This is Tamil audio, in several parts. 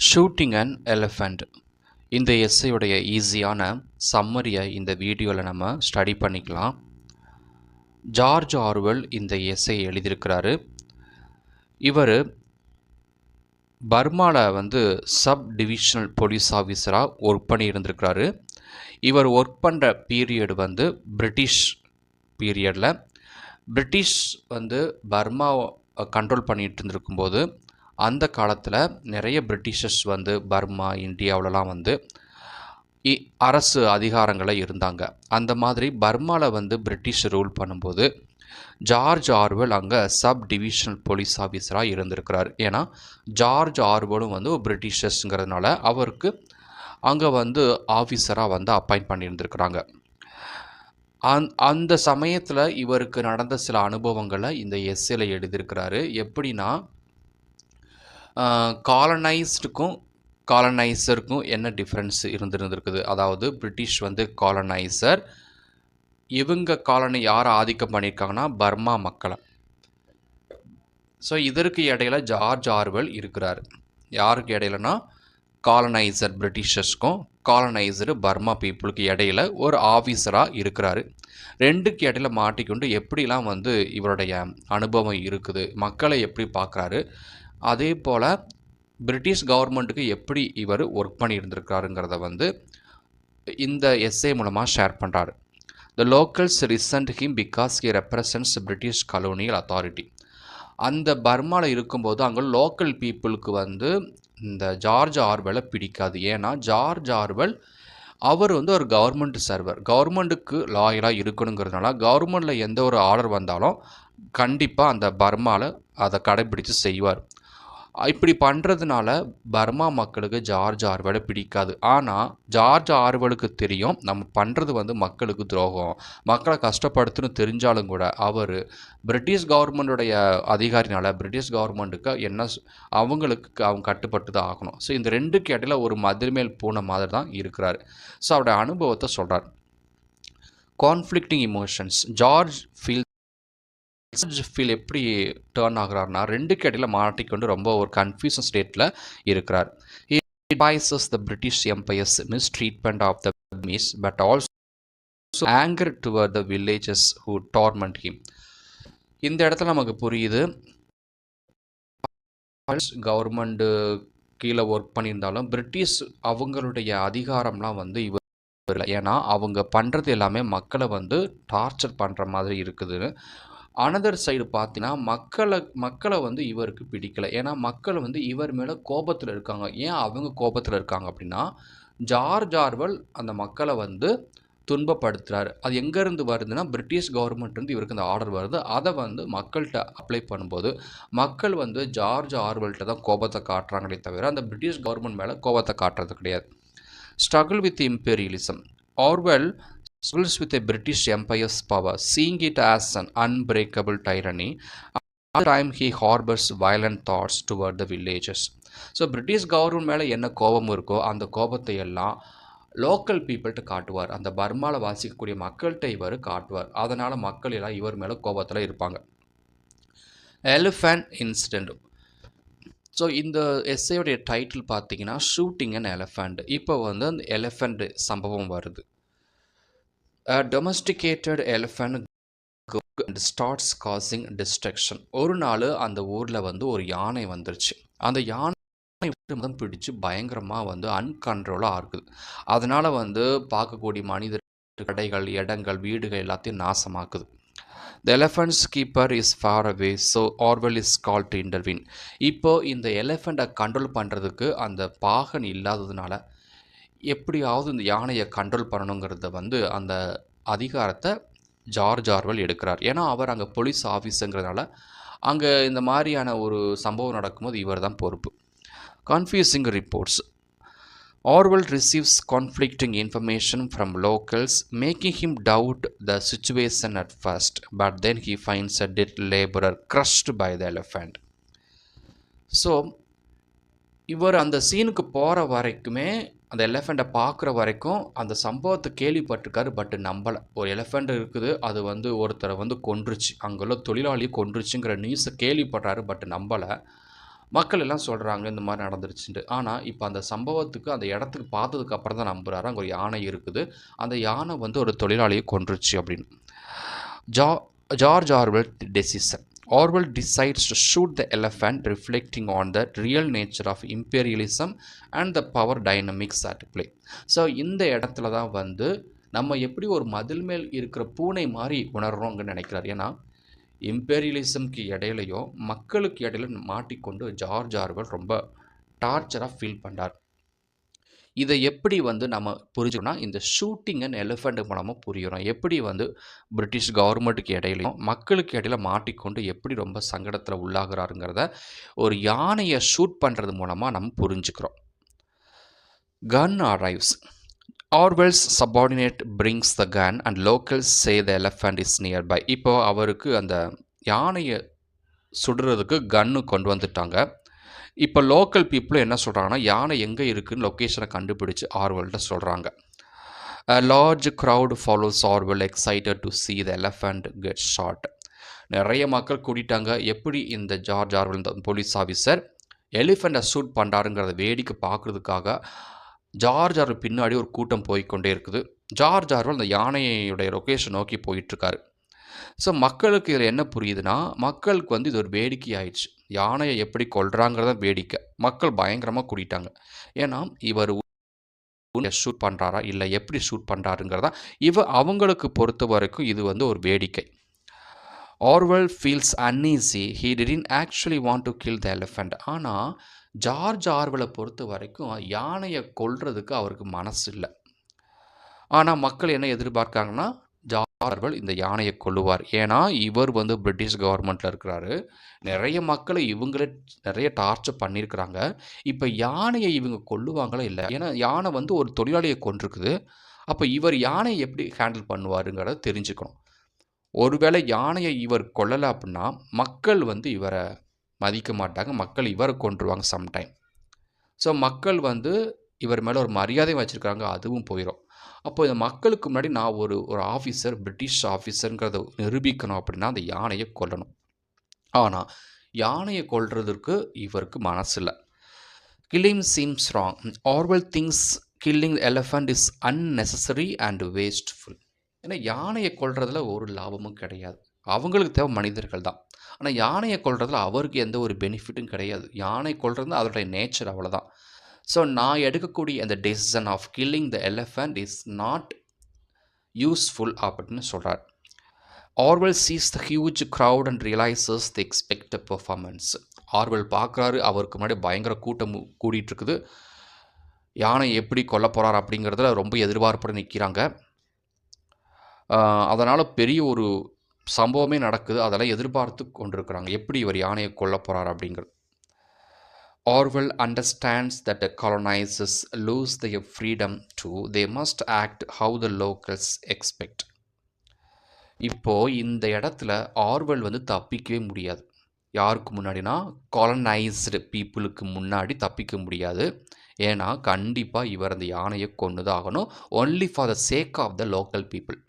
Shooting an elephant. இந்த எஸ்ஸையுடைய ஈஸியான சம்மரியை இந்த வீடியோவில் நம்ம ஸ்டடி பண்ணிக்கலாம். ஜார்ஜ் ஆர்வெல் இந்த எஸ்ஸையை எழுதியிருக்கிறாரு. இவர் பர்மாவில் சப் டிவிஷனல் போலீஸ் ஆஃபீஸராக ஒர்க் பண்ணி இருந்திருக்கிறாரு. இவர் ஒர்க் பண்ணுற பீரியட் பிரிட்டிஷ் பீரியடில் பிரிட்டிஷ் பர்மாவை கண்ட்ரோல் பண்ணிகிட்டு இருந்திருக்கும்போது அந்த காலத்தில் நிறைய பிரிட்டிஷர்ஸ் பர்மா இந்தியாவிலலாம் அரசு அதிகாரங்களில் இருந்தாங்க. அந்த மாதிரி பர்மாவில் பிரிட்டிஷ் ரூல் பண்ணும்போது ஜார்ஜ் ஆர்வெல் அங்கே சப் டிவிஷனல் போலீஸ் ஆஃபீஸராக இருந்திருக்கிறார். ஏன்னா ஜார்ஜ் ஆர்வெலும் ஒரு பிரிட்டிஷர்ஸுங்கிறதுனால அவருக்கு அங்கே ஆஃபீஸராக அப்பாயிண்ட் பண்ணியிருந்திருக்கிறாங்க. அந்த சமயத்தில் இவருக்கு நடந்த சில அனுபவங்களை இந்த எஸ்ஸேல எழுதியிருக்கிறாரு. எப்படின்னா காலனைஸ்டுக்கும் காலனைசருக்கும் என்ன டிஃப்ரென்ஸ் இருந்திருக்குது. அதாவது பிரிட்டிஷ் காலனைசர், இவங்க காலனி யாரை ஆதிக்கம் பண்ணியிருக்காங்கன்னா பர்மா மக்களை. ஸோ இதற்கு இடையில ஜார்ஜ் ஆர்வெல் இருக்கிறார். யாருக்கு இடையிலனா காலனைசர் பிரிட்டிஷர்ஸ்க்கும் காலனைசர் பர்மா பீப்புளுக்கு இடையில ஒரு ஆஃபீஸராக இருக்கிறாரு. ரெண்டுக்கு இடையில மாட்டிக்கொண்டு எப்படிலாம் இவருடைய அனுபவம் இருக்குது, மக்களை எப்படி பார்க்குறாரு, அதே போல் பிரிட்டிஷ் கவர்மெண்ட்டுக்கு எப்படி இவர் ஒர்க் பண்ணியிருந்திருக்காருங்கிறத இந்த எஸ்ஏ மூலமாக ஷேர் பண்ணுறாரு. The locals resent him because he represents British colonial authority. அந்த பர்மாவில் இருக்கும்போது அங்கே லோக்கல் பீப்புளுக்கு இந்த ஜார்ஜ் ஆர்வெலை பிடிக்காது. ஏன்னா ஜார்ஜ் ஆர்வெல் அவர் ஒரு கவர்மெண்ட் சர்வர், கவர்மெண்ட்டுக்கு லாயலாக இருக்கணுங்கிறதுனால கவர்மெண்ட்டில் எந்த ஒரு ஆர்டர் வந்தாலும் கண்டிப்பாக அந்த பர்மாவில் அதை கடைபிடித்து செய்வார். இப்படி பண்ணுறதுனால பர்மா மக்களுக்கு ஜார்ஜ் ஆர்வெலை பிடிக்காது. ஆனால் ஜார்ஜ் ஆர்வெலுக்கு தெரியும் நம்ம பண்ணுறது மக்களுக்கு துரோகம், மக்களை கஷ்டப்படுத்துன்னு தெரிஞ்சாலும் கூட அவர் பிரிட்டிஷ் கவர்மெண்ட்டுடைய அதிகாரினால் பிரிட்டிஷ் கவர்மெண்ட்டுக்கு அவங்களுக்கு அவங்க கட்டுப்பட்டு தான் ஆகணும். ஸோ இந்த ரெண்டுக்கு இடையில ஒரு மதிர்மேல் பூனை மாதிரி தான் இருக்கிறார். ஸோ அவருடைய அனுபவத்தை சொல்கிறார். Conflicting emotions. ஜார்ஜ் ஃபீல் எப்படி டேர்ன் ஆகிறார்னா ரெண்டுக்கு இடையில மாட்டிக்கொண்டு ரொம்ப ஒரு கன்ஃபியூஷன் ஸ்டேட்டில் இருக்கிறார். He advises the British Empire's mistreatment of the Burmese but also anger toward the villagers who torment him. இந்த இடத்துல நமக்கு புரியுது, கவர்மெண்ட் கீழே ஒர்க் பண்ணியிருந்தாலும் பிரிட்டிஷ் அவங்களுடைய அதிகாரம்லாம் இவர், ஏன்னா அவங்க பண்ணுறது எல்லாமே மக்களை டார்ச்சர் பண்ணுற மாதிரி இருக்குதுன்னு. அனதர் சைடு பார்த்தீங்கன்னா மக்களை இவருக்கு பிடிக்கலை. ஏன்னா மக்கள் இவர் மேலே கோபத்தில் இருக்காங்க. ஏன் அவங்க கோபத்தில் இருக்காங்க அப்படின்னா ஜார்ஜ் ஆர்வெல் அந்த மக்களை துன்பப்படுத்துகிறார். அது எங்கேருந்து வருதுன்னா பிரிட்டிஷ் கவர்மெண்ட் இவருக்கு அந்த ஆர்டர் வருது. அதை மக்கள்கிட்ட அப்ளை பண்ணும்போது மக்கள் ஜார்ஜ் ஆர்வெல்கிட்ட தான் கோபத்தை காட்டுறாங்களே தவிர அந்த பிரிட்டிஷ் கவர்மெண்ட் மேலே கோபத்தை காட்டுறது கிடையாது. Struggle with imperialism. Orwell struggles with a British Empire's power, seeing it as an unbreakable tyranny. At the time he harbors violent thoughts toward the villagers. So British government மேலே என்ன கோபம் இருக்கோ அந்த கோபத்தை எல்லாம் லோக்கல் பீப்புள்கிட்ட காட்டுவார். அந்த பர்மாவில் வாசிக்கக்கூடிய மக்கள்கிட்ட இவர் காட்டுவார். அதனால் மக்கள் எல்லாம் இவர் மேலே கோபத்தில் இருப்பாங்க. Elephant incident. ஸோ இந்த எஸ்ஸையோடைய டைட்டில் பார்த்தீங்கன்னா ஷூட்டிங் அண்ட் எலிஃபண்ட். இப்போ அந்த எலிஃபண்ட் சம்பவம் வருது. A domesticated elephant and starts causing destruction. ஒரு நாள் அந்த ஊரில் ஒரு யானை வந்துருச்சு. அந்த யானை பிடிச்சு பயங்கரமாக அன்கண்ட்ரோலாக இருக்குது. அதனால் பார்க்கக்கூடிய மனிதர், கடைகள், இடங்கள், வீடுகள் எல்லாத்தையும் நாசமாக்குது. The elephant's keeper is far away, so Orwell is called to intervene. இப்போது இந்த எலிஃபண்ட்டை கண்ட்ரோல் பண்ணுறதுக்கு அந்த பாகன் இல்லாததுனால எப்படியாவது இந்த யானையை கண்ட்ரோல் பண்ணணுங்கிறத அந்த அதிகாரத்தை ஜார்ஜ் ஆர்வெல் எடுக்கிறார். ஏன்னா அவர் அங்கே போலீஸ் ஆஃபீஸுங்கிறதுனால அங்கே இந்த மாதிரியான ஒரு சம்பவம் நடக்கும்போது இவர் தான் பொறுப்பு. Confusing reports. Orwell receives conflicting information from locals, making him doubt the situation at first, but then he finds a dead laborer crushed by the elephant. So இவர் அந்த சீனுக்கு போகிற வரைக்குமே, அந்த எலிஃபெண்ட்டை பார்க்குற வரைக்கும் அந்த சம்பவத்தை கேள்விப்பட்டிருக்காரு. பட் நம்பலை. ஒரு எலிஃபெண்ட் இருக்குது, அது ஒருத்தரை கொன்றுச்சு, அங்குள்ள தொழிலாளியை கொன்றுச்சுங்கிற நியூஸை கேள்விப்படுறாரு. பட் நம்பலை. மக்கள் எல்லாம் சொல்கிறாங்க இந்த மாதிரி நடந்துருச்சுன்ட்டு. ஆனால் இப்போ அந்த சம்பவத்துக்கு அந்த இடத்துக்கு பார்த்ததுக்கு அப்புறம் தான் நம்புறாரு அங்கே ஒரு யானை இருக்குது, அந்த யானை வந்து ஒரு தொழிலாளியை கொன்றுச்சு அப்படின்னு. ஜா George Orwell decision. Orwell decides to shoot the elephant, reflecting on the real nature of imperialism and the power dynamics at play. So இந்த இடத்துல தான் வந்து நம்ம எப்படி ஒரு மதில் மேல் இருக்கிற பூனை மாதிரி உணர்றோங்கன்னு நினைக்கிறார். ஏன்னா இம்பீரியலிசம்க்கு இடையிலையும் மக்களுக்கு இடையில மாட்டிக்கொண்டு ஜார்ஜ் ஆர்வெல் ரொம்ப டார்ச்சராக ஃபீல் பண்ணுறார். இதை எப்படி வந்து நம்ம புரிஞ்சுக்கணும்னா இந்த ஷூட்டிங் அண்ட் எலிஃபண்ட் மூலமாக புரிகிறோம். எப்படி வந்து பிரிட்டிஷ் கவர்மெண்ட்டுக்கு இடையிலையும் மக்களுக்கு இடையில மாட்டிக்கொண்டு எப்படி ரொம்ப சங்கடத்தில் உள்ளாகிறாருங்கிறத ஒரு யானையை ஷூட் பண்ணுறது மூலமாக நம்ம புரிஞ்சுக்கிறோம். Gun arrives. Orwell's subordinate brings the gun and locals say the elephant is nearby. இப்போ அவருக்கு அந்த யானையை சுடுறதுக்கு கன்னு கொண்டு வந்துட்டாங்க. இப்போ லோக்கல் பீப்புளும் என்ன சொல்கிறாங்கன்னா யானை எங்கே இருக்குதுன்னு லொக்கேஷனை கண்டுபிடிச்சு ஆர்வெல்கிட்ட சொல்கிறாங்க. Large crowd follows Orwell excited to see the elephant get shot. நிறைய மக்கள் கூட்டிட்டாங்க. எப்படி இந்த ஜார்ஜ் ஆர்வெல் இந்த போலீஸ் ஆஃபீஸர் எலிஃபெண்ட்டை ஷூட் பண்ணுறாருங்கிறத வேடிக்கை பார்க்குறதுக்காக ஜார்ஜ் ஆர்வெல் பின்னாடி ஒரு கூட்டம் போய்கொண்டே இருக்குது. ஜார்ஜ் ஆர்வெல் அந்த யானையுடைய லொக்கேஷன் நோக்கி போயிட்டுருக்காரு. ஸோ மக்களுக்கு இதில் என்ன புரியுதுன்னா மக்களுக்கு வந்து இது ஒரு வேடிக்கை ஆயிடுச்சு. யானையை எப்படி கொல்றாங்கிறத வேடிக்கை. மக்கள் பயங்கரமாக கூட்டிட்டாங்க. ஏன்னா இவர் ஷூட் பண்ணுறாரா இல்லை எப்படி ஷூட் பண்ணுறாருங்கிறதா அவங்களுக்கு பொறுத்த வரைக்கும் இது வந்து ஒரு வேடிக்கை. Orwell feels uneasy, he didn't actually want to kill the elephant. ஆனால் ஜார்ஜ் ஆர்வெலை பொறுத்த வரைக்கும் யானையை கொல்றதுக்கு அவருக்கு மனசு இல்லை. ஆனால் மக்கள் என்ன எதிர்பார்க்காங்கன்னா ஆர்வெல் இந்த யானையை கொல்லுவார். ஏன்னா இவர் வந்து பிரிட்டிஷ் கவர்மெண்ட்டில் இருக்கிறாரு. நிறைய மக்களை இவங்களே நிறைய டார்ச்சர் பண்ணியிருக்கிறாங்க. இப்போ யானையை இவங்க கொல்லுவாங்களா இல்லை? ஏன்னா யானை வந்து ஒரு தொழிலாளியை கொண்டிருக்குது. அப்போ இவர் யானையை எப்படி ஹேண்டில் பண்ணுவாருங்கிறத தெரிஞ்சுக்கணும். ஒருவேளை யானையை இவர் கொல்லலை அப்படின்னா மக்கள் வந்து இவரை மதிக்க மாட்டாங்க. மக்கள் இவரை கொன்றுவாங்க சம்டைம். ஸோ மக்கள் வந்து இவர் மேலே ஒரு மரியாதை வச்சுருக்காங்க, அதுவும் போயிடும். அப்போ இந்த மக்களுக்கு முன்னாடி நான் ஒரு ஆஃபீஸர், பிரிட்டிஷ் ஆஃபீஸருங்கிறத நிரூபிக்கணும் அப்படின்னா அந்த யானையை கொல்லணும். ஆனால் யானையை கொல்றதுக்கு இவருக்கு மனசு இல்லை. Killing seems wrong. Orwell things killing elephant is unnecessary and wasteful. ஏன்னா யானையை கொல்றதுல ஒரு லாபமும் கிடையாது. அவங்களுக்கு தேவை மனிதர்கள் தான். ஆனால் யானையை கொல்றதுல அவருக்கு எந்த ஒரு பெனிஃபிட்டும் கிடையாது. யானை கொல்றது அதோடைய நேச்சர், அவ்வளோதான். ஸோ நான் எடுக்கக்கூடிய அந்த decision of killing the elephant is not useful அப்படின்னு சொல்கிறார். Orwell sees the huge crowd and realises the expect performance. ஆர்வெல் பார்க்குறாரு, அவருக்கு முன்னாடி பயங்கர கூட்டம் கூடிட்டுருக்குது. யானை எப்படி கொல்ல போகிறார் அப்படிங்கிறதுல ரொம்ப எதிர்பார்ப்போடு நிற்கிறாங்க. அதனால் பெரிய ஒரு சம்பவமே நடக்குது. அதெல்லாம் எதிர்பார்த்து கொண்டிருக்கிறாங்க, எப்படி இவர் யானையை கொல்ல போகிறார் அப்படிங்கிறது. Orwell understands that the colonizers lose their freedom too. They must act how the locals expect. இப்போ இந்த இடத்துல ஆர்வெல் வந்து தப்பிக்கவே முடியாது. யாருக்கு முன்னாடினா காலனைஸ்டு பீப்புளுக்கு முன்னாடி தப்பிக்க முடியாது. ஏன்னா கண்டிப்பாக இவர் அந்த யானையை கொன்னுதான் ஆகணும். Only for the sake of the local people.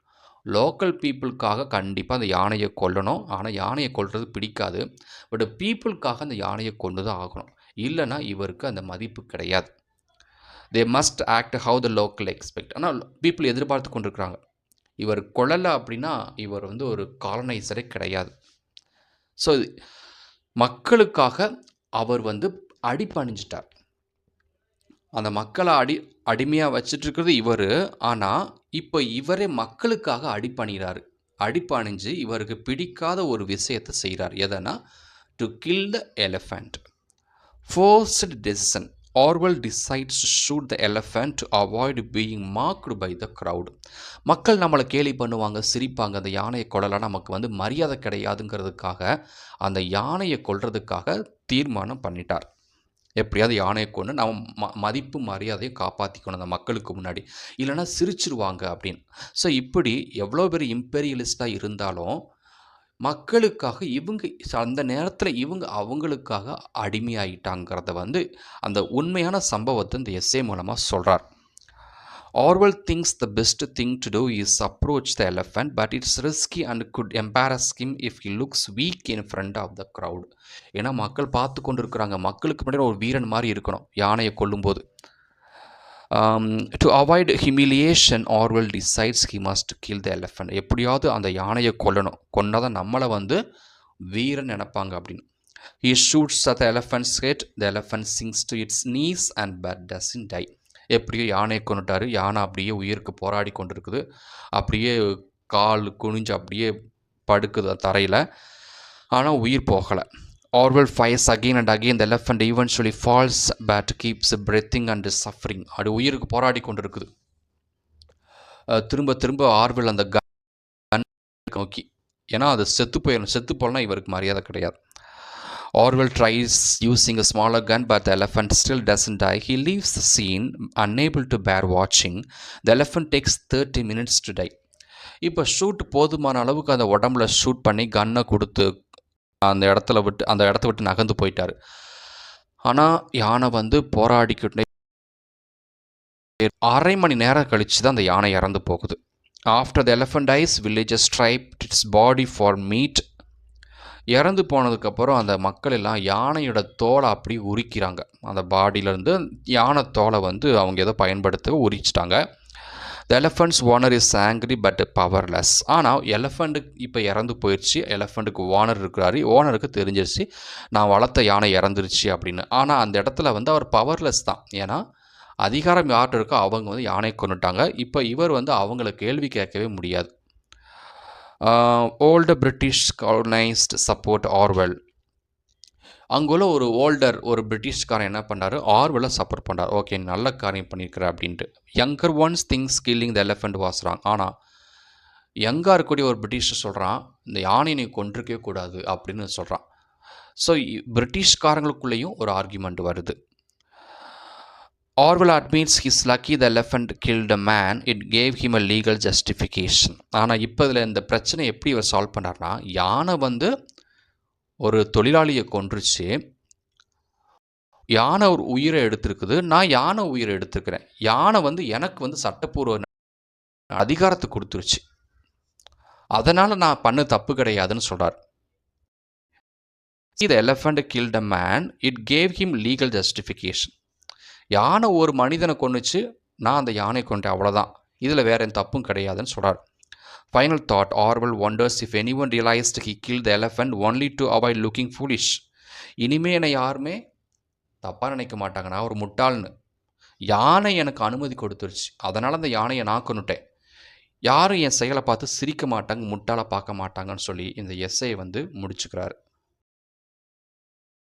Local பீப்புளுக்காக கண்டிப்பாக அந்த யானையை கொல்லணும். ஆனால் யானையை கொல்றது பிடிக்காது. பட் பீப்புளுக்காக அந்த யானையை கொன்னுதான் ஆகணும். இல்லைனா இவருக்கு அந்த மதிப்பு கிடையாது. They must act how the local expect. ஆனால் பீப்புள் எதிர்பார்த்து கொண்டிருக்கிறாங்க. இவர் கொல்லலை அப்படின்னா இவர் வந்து ஒரு காலனைசரே கிடையாது. ஸோ மக்களுக்காக அவர் வந்து அடிபணிஞ்சிட்டார். அந்த மக்களை அடிமையாக வச்சிட்ருக்கிறது இவர். ஆனால் இப்போ இவரே மக்களுக்காக அடிபணிகிறார். அடிபணிஞ்சு இவருக்கு பிடிக்காத ஒரு விஷயத்தை செய்கிறார். எதனா to kill the elephant. Forced decision. Orwell decides to shoot the elephant to avoid being mocked by the crowd. மக்கள் நம்மளை கேலி பண்ணுவாங்க, சிரிப்பாங்க. அந்த யானையை கொல்லலாம், நமக்கு வந்து மரியாதை கிடையாதுங்கிறதுக்காக அந்த யானையை கொல்றதுக்காக தீர்மானம் பண்ணிட்டார். எப்படியாவது யானையை கொண்டு நம்ம மதிப்பு மரியாதையை காப்பாற்றிக்கணும் அந்த மக்களுக்கு முன்னாடி, இல்லைன்னா சிரிச்சிருவாங்க அப்படின்னு. ஸோ இப்படி எவ்வளோ பெரிய இம்பீரியலிஸ்டாக இருந்தாலும் மக்களுக்காக இவங்க அந்த நேரத்தில் இவங்க அவங்களுக்காக அடிமையாயிட்டாங்கிறத வந்து அந்த உண்மையான சம்பவத்தை இந்த எஸ்ஏ மூலமாக சொல்கிறார். Orwell thinks the best thing to do is approach the elephant, but it's risky and could embarrass him if he looks weak in front of the crowd. ஏன்னா மக்கள் பார்த்து கொண்டு இருக்கிறாங்க, மக்களுக்கு முன்னாடி ஒரு வீரன் மாதிரி இருக்கணும் யானையை கொல்லும்போது. To avoid humiliation, Orwell decides he must kill the elephant. எப்படியாவது அந்த யானையை கொல்லணும், கொன்னாதான் நம்மளை வந்து வீரன் நினைப்பாங்க அப்படின்னு. He shoots at the elephant's head. The elephant sinks to its knees and but doesn't die. எப்படியோ யானையை கொண்டுட்டாரு, யானை அப்படியே உயிருக்கு போராடி கொண்டு இருக்குது, அப்படியே கால் குனிஞ்சு அப்படியே படுக்குது தரையில், ஆனால் உயிர் போகலை. Orwell fires again and again. The elephant eventually falls but keeps breathing and suffering. அது உயிருக்கு போராடி கொண்டு இருக்குது. திரும்ப திரும்ப ஆர்வெல் அந்த கன் நோக்கி, ஏன்னா அது செத்து போயிடும், செத்து போகலன்னா இவருக்கு மரியாதை கிடையாது. Orwell tries using a smaller gun, but the elephant still doesn't die. He leaves the scene, unable to bear watching. The elephant takes 30 minutes to die. இப்போ ஷூட் போதுமான அளவுக்கு அந்த உடம்புல ஷூட் பண்ணி கன்னை கொடுத்து அந்த இடத்த விட்டு நகர்ந்து போயிட்டார். ஆனால் யானை வந்து போராடிக்கிட்டே அரை மணி நேரம் கழித்து தான் அந்த யானை இறந்து போகுது. After the elephant dies, villagers striped its body for meat. இறந்து போனதுக்கப்புறம் அந்த மக்கள் எல்லாம் யானையோட தோலை அப்படி உரிக்கிறாங்க. அந்த பாடியிலேருந்து யானை தோலை வந்து அவங்க ஏதோ பயன்படுத்த உரிச்சிட்டாங்க. The elephant's owner is angry but powerless. ஆனால் எலஃபண்ட்டுக்கு இப்போ இறந்து போயிடுச்சு, எலஃபண்ட்டுக்கு ஓனர் இருக்கிறாரு, ஓனருக்கு தெரிஞ்சிருச்சு நான் வளர்த்த யானை இறந்துருச்சு அப்படின்னு. ஆனால் அந்த இடத்துல வந்து அவர் பவர்லெஸ் தான், ஏன்னா அதிகாரம் யார்கிட்ட இருக்கோ அவங்க வந்து யானை கொண்டுட்டாங்க. இப்போ இவர் வந்து அவங்கள கேள்வி கேட்கவே முடியாது. Old British colonised support Orwell. அங்குள்ள ஒரு பிரிட்டிஷ்காரன் என்ன பண்ணார், ஆர்வெலை சப்போர்ட் பண்ணார். ஓகே, நல்ல காரியம் பண்ணியிருக்கிற அப்படின்ட்டு. Younger once things killing the elephant was wrong. ஆனால் யங்காக இருக்கக்கூடிய ஒரு பிரிட்டிஷ் சொல்கிறான், இந்த யானையை நீ கொண்டிருக்கவே கூடாது அப்படின்னு சொல்கிறான். ஸோ பிரிட்டிஷ்காரங்களுக்குள்ளேயும் ஒரு ஆர்கியூமெண்ட் வருது. Orwell admits he's lucky the elephant killed a man. It gave him a legal justification. ஆனால் இப்போ இதில் இந்த பிரச்சனை எப்படி இவர் சால்வ் பண்ணார்னா, யானை வந்து ஒரு தொழிலாளியை கொன்றுச்சு, யானை ஒரு உயிரை எடுத்திருக்குது, நான் யானை உயிரை எடுத்துக்கிறேன், யானை வந்து எனக்கு வந்து சட்டப்பூர்வ அதிகாரத்தை கொடுத்துருச்சு, அதனால் நான் பண்ண தப்பு கிடையாதுன்னு சொல்கிறார். The elephant killed a man. It gave him legal justification. யானை ஒரு மனிதனை கொன்னுச்சு, நான் அந்த யானை கொண்டேன், அவ்வளோதான், இதில் வேற எந்த தப்பும் கிடையாதுன்னு சொல்கிறார். Final thought, Orwell wonders if anyone realized he killed the elephant only to avoid looking foolish. இனிமே என்னை யாருமே தப்பாக நினைக்க மாட்டாங்க, நான் ஒரு முட்டாள்னு. யானை எனக்கு அனுமதி கொடுத்துருச்சு, அதனால் அந்த யானையை நான் கொன்னுட்டேன், யாரும் என் செயலை பார்த்து சிரிக்க மாட்டாங்க, முட்டாளை பார்க்க மாட்டாங்கன்னு சொல்லி இந்த எஸ்ஸையை வந்து முடிச்சுக்கிறாரு.